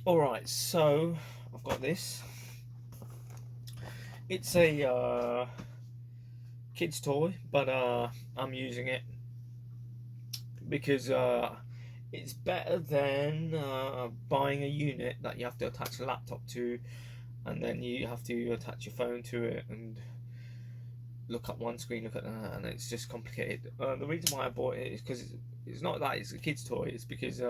Alright, so I've got this. It's a kid's toy, but I'm using it because it's better than buying a unit that you have to attach a laptop to, and then you have to attach your phone to it and look at one screen, look at that, and it's just complicated. The reason why I bought it is because it's not that it's a kid's toy, it's because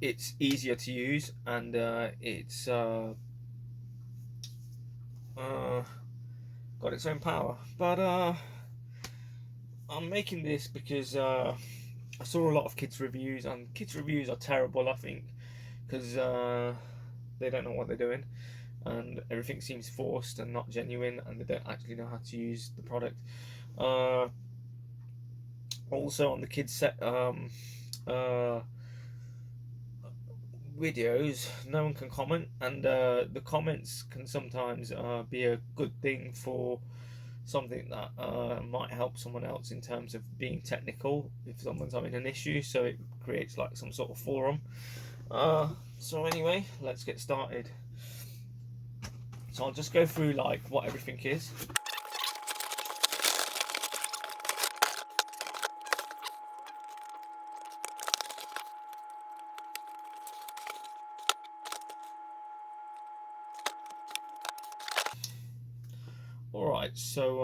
it's easier to use and it's uh, got its own power. But I'm making this because I saw a lot of kids' reviews, and kids' reviews are terrible, I think, because they don't know what they're doing, and everything seems forced and not genuine, and they don't actually know how to use the product. Uh, Also, on the kids' set uh, videos, no one can comment, and the comments can sometimes be a good thing for something that might help someone else in terms of being technical if someone's having an issue, so it creates like some sort of forum. So anyway, let's get started. So I'll just go through like what everything is. Alright, so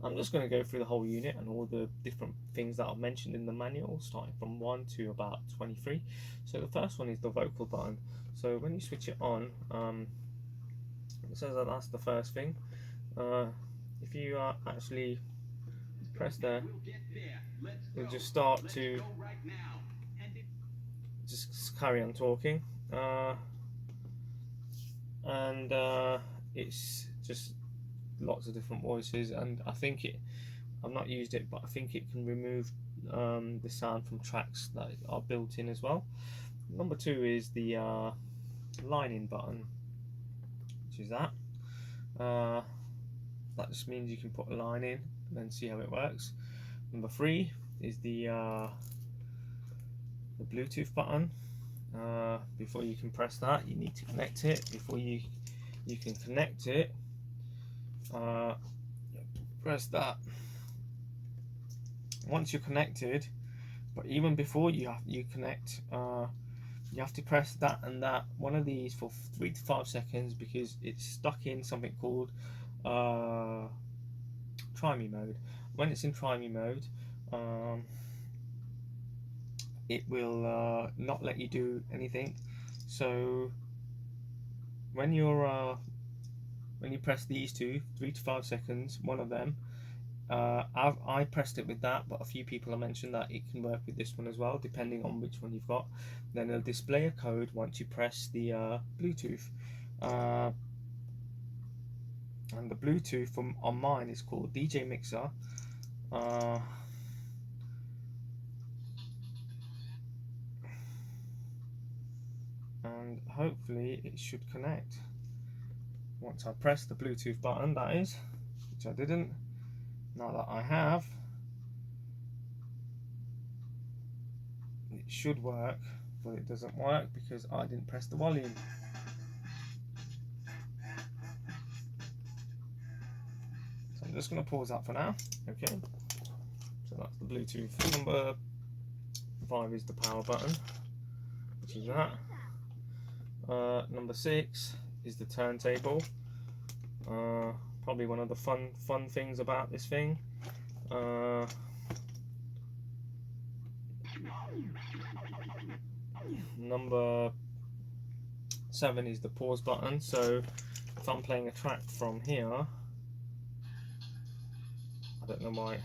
I'm just going to go through the whole unit and all the different things that I've mentioned in the manual, starting from 1 to about 23. So the first one is the vocal button. So when you switch it on, it says that that's the first thing. If you actually press there, you'll just start to just carry on talking. And it's just lots of different voices, and I think I've not used it, but I think it can remove the sound from tracks that are built in as well. Number two is the line in button, which is that. That just means you can put a line in and then see how it works. Number three is the Bluetooth button. Before you can press that, you need to connect it. Before you can connect it, press that. Once you're connected, but even before you connect, you have to press that and that one of these for 3 to 5 seconds, because it's stuck in something called try me mode. When it's in try me mode, it will not let you do anything. So when you press these two, 3 to 5 seconds, one of them, I pressed it with that, but a few people have mentioned that it can work with this one as well, depending on which one you've got. Then it'll display a code once you press the Bluetooth. And the Bluetooth on mine is called DJ Mixer. And hopefully it should connect once I press the Bluetooth button, that is, which I didn't. Now that I have, it should work, but it doesn't work because I didn't press the volume. So I'm just going to pause that for now. Okay, so that's the Bluetooth. Number 5 is the power button, which is that. Number 6 is the turntable. Probably one of the fun things about this thing. Number 7 is the pause button. So if I'm playing a track from here, I don't know why,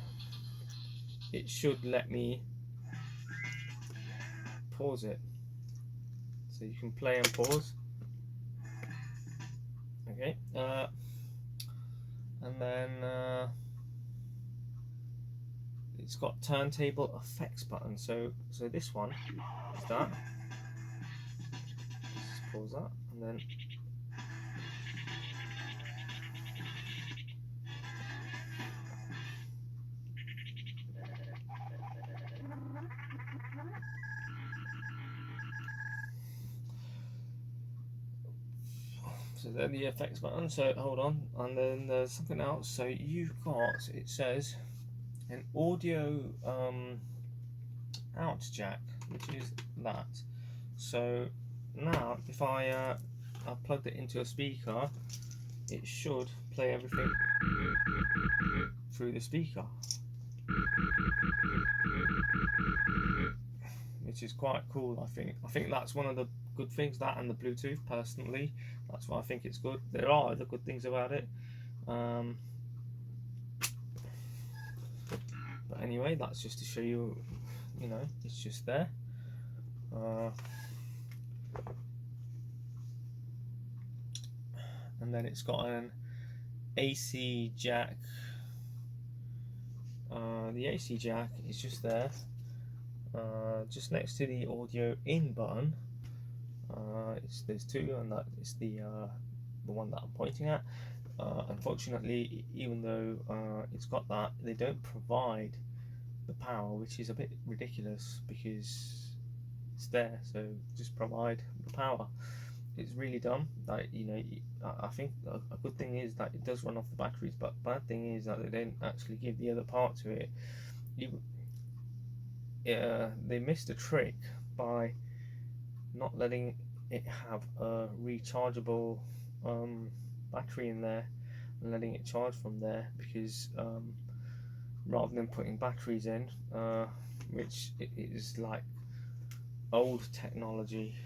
it should let me pause it. So you can play and pause. Okay, and then it's got turntable effects button. So this one is that. Just pause that, and then So then the effects button. So hold on, and then there's something else. So you've got, it says an audio out jack, which is that. So now if I plugged it into a speaker, it should play everything through the speaker, which is quite cool. I think that's one of the good things, that and the Bluetooth. Personally, that's why I think it's good. There are other good things about it, but anyway, that's just to show you, you know, it's just there. And then it's got an AC jack. The AC jack is just there, just next to the audio in button. There's two, and that is the one that I'm pointing at. Unfortunately, even though it's got that, they don't provide the power, which is a bit ridiculous because it's there. So just provide the power. It's really dumb. That, you know, I think a good thing is that it does run off the batteries, but bad thing is that they don't actually give the other part to it. They missed a trick by not letting it have a rechargeable battery in there and letting it charge from there, because rather than putting batteries in, which is like old technology,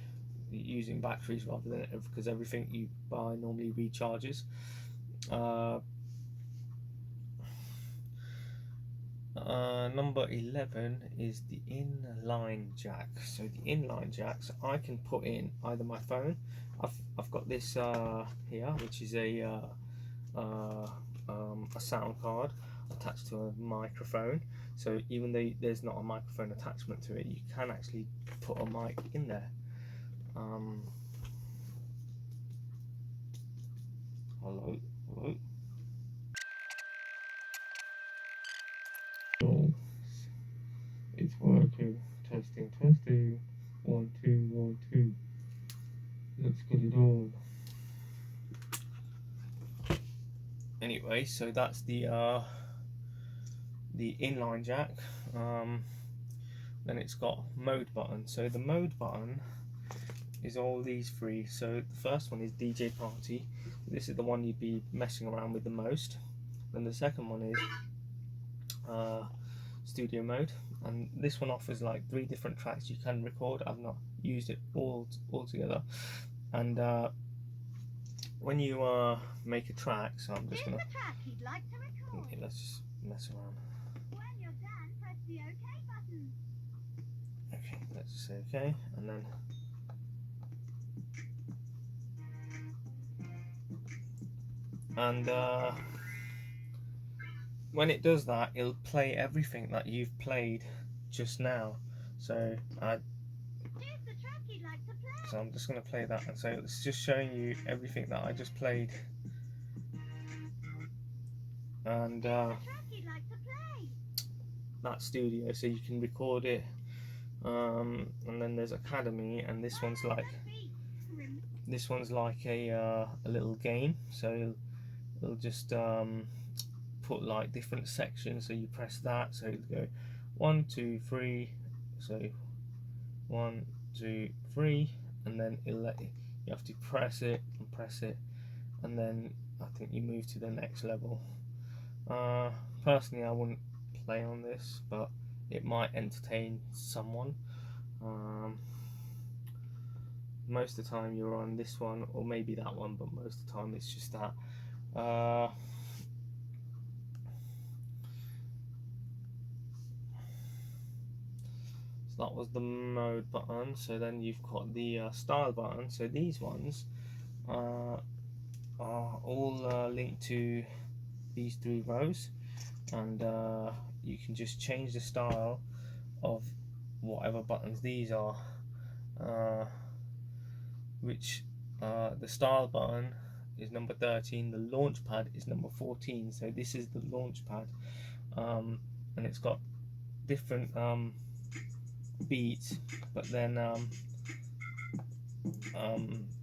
using batteries rather than, because everything you buy normally recharges. Number 11 is the inline jack. So the inline jacks, I can put in either my phone. I've got this here, which is a sound card attached to a microphone. So even though there's not a microphone attachment to it, you can actually put a mic in there. Hello. It's working. Testing. 1 2 1 2. Let's get it on. Anyway, so that's the inline jack. Then it's got mode button. So the mode button is all these three. So the first one is DJ party. This is the one you'd be messing around with the most. Then the second one is studio mode, and this one offers like 3 different tracks you can record. I've not used it all together. And when you make a track, so I'm just gonna, okay, let's just mess around. When you're done, press the OK button. Okay, let's just say okay, and then when it does that, it'll play everything that you've played just now. So Here's the track you'd like to play. so I'm just going to play that, and so it's just showing you everything that I just played. And The track you'd like to play. that studio, so you can record it. And then there's Academy, and this one's like a little game. So it'll just put like different sections. So you press that, so it'll go 1 2 3. So 1 2 3, and then it'll let you have to press it, and then I think you move to the next level. Personally, I wouldn't play on this, but it might entertain someone. Most of the time you're on this one, or maybe that one, but most of the time it's just that. So that was the mode button. So then you've got the style button. So these ones are all linked to these 3 rows, and you can just change the style of whatever buttons these are, which the style button is number 13, the launch pad is number 14. So this is the launch pad, and it's got different beats, but then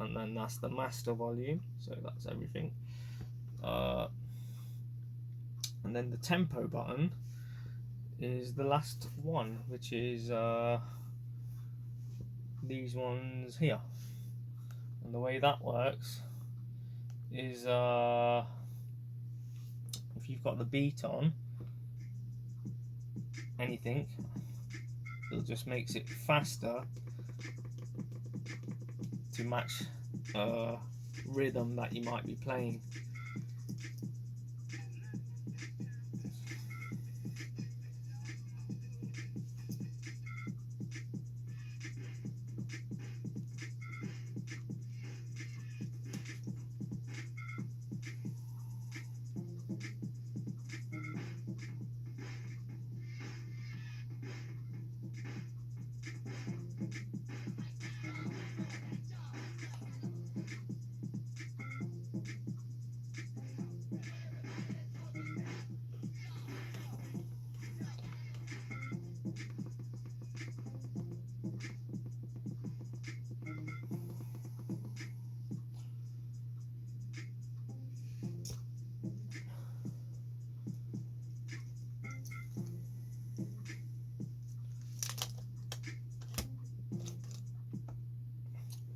and then that's the master volume, so that's everything. And then the tempo button is the last one, which is these ones here. And the way that works is if you've got the beat on anything, it just makes it faster to match rhythm that you might be playing.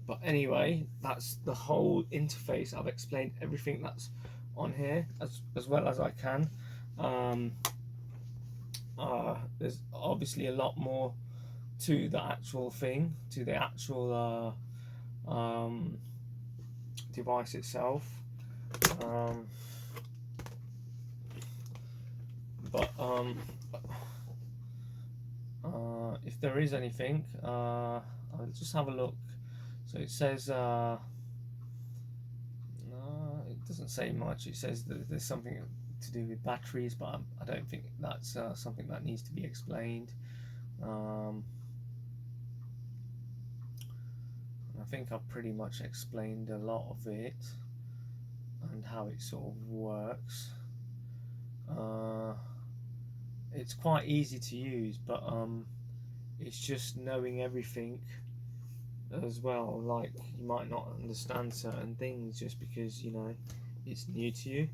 But anyway, that's the whole interface. I've explained everything that's on here as well as I can. There's obviously a lot more to the actual thing, to the actual device itself. But if there is anything, I'll just have a look. So it says, it doesn't say much. It says that there's something to do with batteries, but I don't think that's something that needs to be explained. I think I've pretty much explained a lot of it and how it sort of works. It's quite easy to use, but it's just knowing everything as well. Like, you might not understand certain things just because, you know, it's new to you.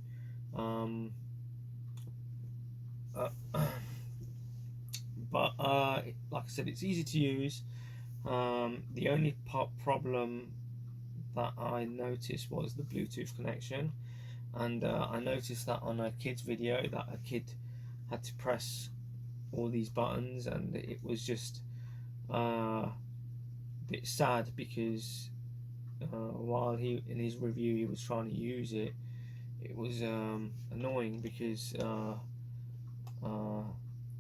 But like I said, it's easy to use. The only problem that I noticed was the Bluetooth connection, and I noticed that on a kid's video that a kid had to press all these buttons, and it was just a bit sad because while he in his review he was trying to use it, it was annoying because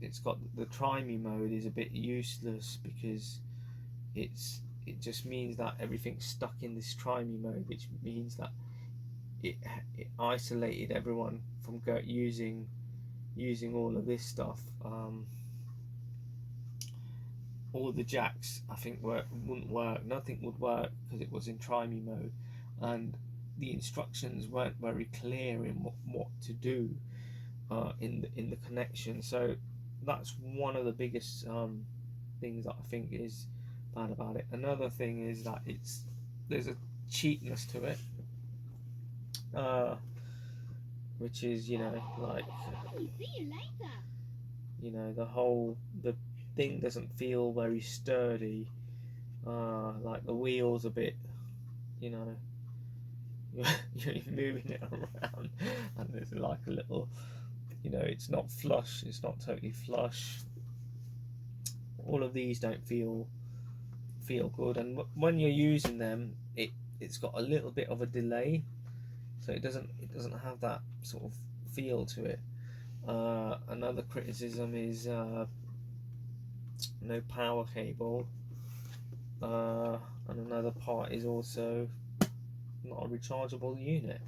it's got the try me mode is a bit useless because it just means that everything's stuck in this try me mode, which means that it isolated everyone from using all of this stuff. All the jacks I think wouldn't work. Nothing would work because it was in try me mode, and the instructions weren't very clear in what to do in the connection. So that's one of the biggest things that I think is bad about it. Another thing is that there's a cheapness to it, which is, you know, like, See you later. you know, the thing doesn't feel very sturdy. Like the wheels a bit, you know, you're moving it around, and there's like a little, you know, it's not flush. It's not totally flush. All of these don't feel good, and when you're using them, it's got a little bit of a delay, so it doesn't have that sort of feel to it. Another criticism is no power cable, and another part is also not a rechargeable unit.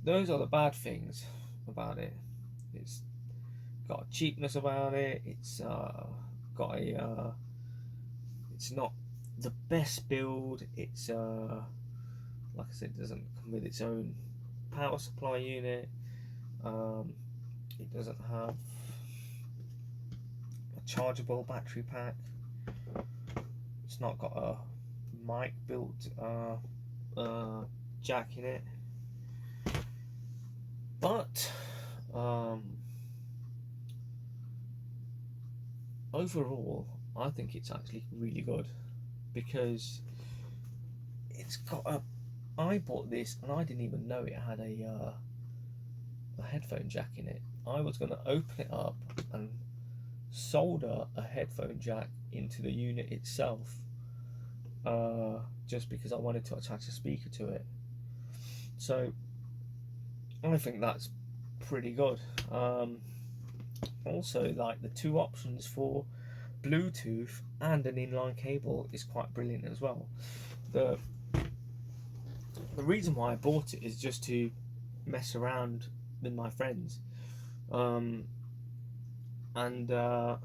Those are the bad things about it. It's got a cheapness about it. It's got a it's not the best build. It's like I said, it doesn't come with its own power supply unit. it doesn't have a chargeable battery pack. It's not got a mic built jack in it, but overall I think it's actually really good, because it's got a, I bought this and I didn't even know it had a headphone jack in it. I was going to open it up and solder a headphone jack into the unit itself, just because I wanted to attach a speaker to it. So I think that's pretty good. Also, like, the two options for Bluetooth and an inline cable is quite brilliant as well. The reason why I bought it is just to mess around with my friends, and the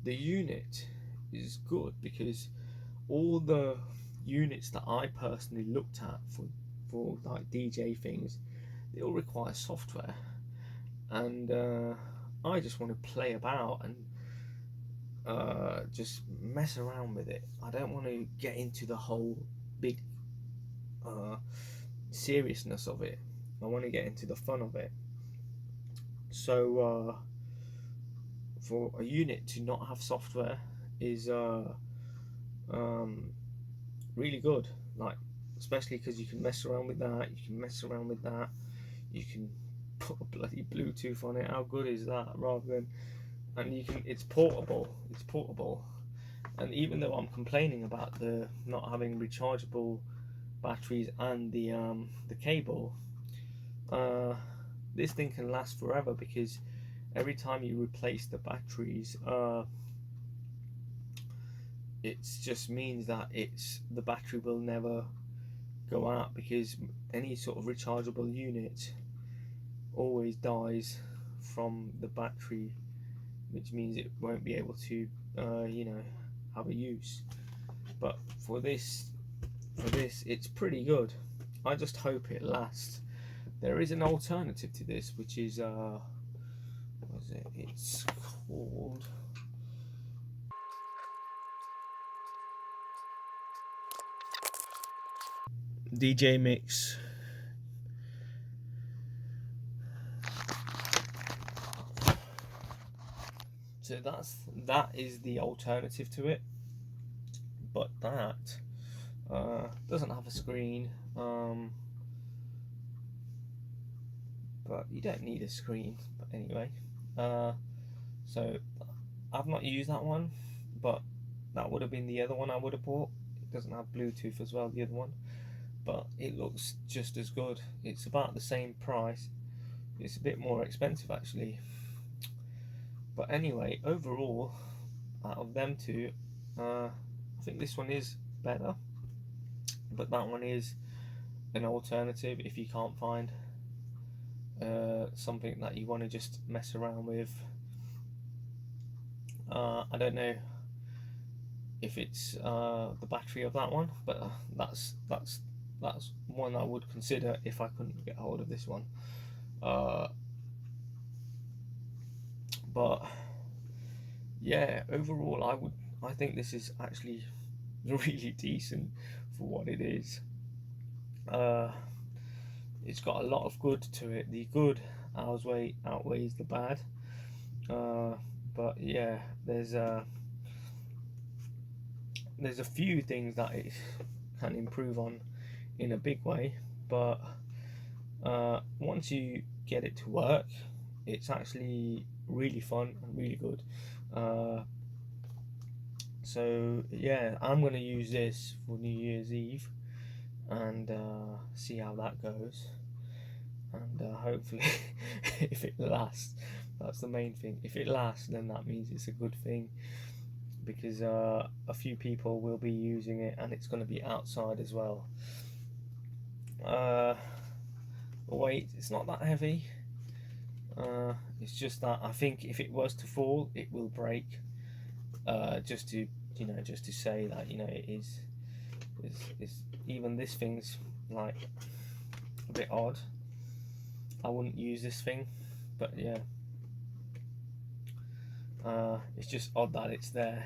unit is good because all the units that I personally looked at for like DJ things, they all require software, and I just want to play about and just mess around with it. I don't want to get into the whole big seriousness of it. I want to get into the fun of it. So for a unit to not have software is really good. Like, especially because you can mess around with that. You can mess around with that. You can put a bloody Bluetooth on it. How good is that? Rather than, and you can. It's portable. It's portable. And even though I'm complaining about the not having rechargeable batteries and the cable, this thing can last forever, because every time you replace the batteries, it just means that the battery will never go out, because any sort of rechargeable unit always dies from the battery, which means it won't be able to have a use. But for this it's pretty good. I just hope it lasts. There is an alternative to this, which is what is it? It's called DJ Mix. So that is the alternative to it, but that doesn't have a screen. But you don't need a screen. But anyway, so I've not used that one, but that would have been the other one I would have bought. It doesn't have Bluetooth as well, the other one, but it looks just as good. It's about the same price. It's a bit more expensive actually. But anyway, overall, out of them two, I think this one is better, but that one is an alternative if you can't find something that you want to just mess around with. I don't know if it's the battery of that one, but that's one I would consider if I couldn't get hold of this one. But yeah, overall I think this is actually really decent for what it is. It's got a lot of good to it. The good outweighs the bad. But yeah, there's a few things that it can improve on in a big way, but once you get it to work, it's actually really fun and really good. So yeah, I'm going to use this for New Year's Eve and see how that goes, and hopefully if it lasts. That's the main thing. If it lasts, then that means it's a good thing, because a few people will be using it and it's going to be outside as well. The weight, it's not that heavy. It's just that I think if it was to fall, it will break. Just to say that it is even this thing's like a bit odd. I wouldn't use this thing, but yeah, it's just odd that it's there.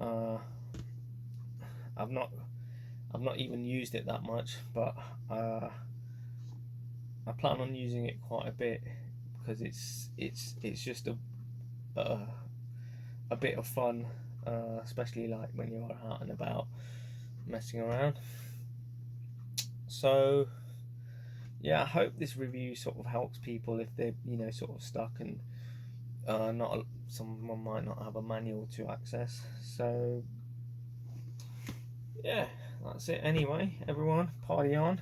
uh, I've not even used it that much, but I plan on using it quite a bit because it's just a, a bit of fun, especially like when you're out and about messing around. So yeah, I hope this review sort of helps people if they're sort of stuck and not someone might not have a manual to access. So yeah, that's it anyway. Everyone, party on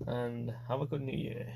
and have a good new year.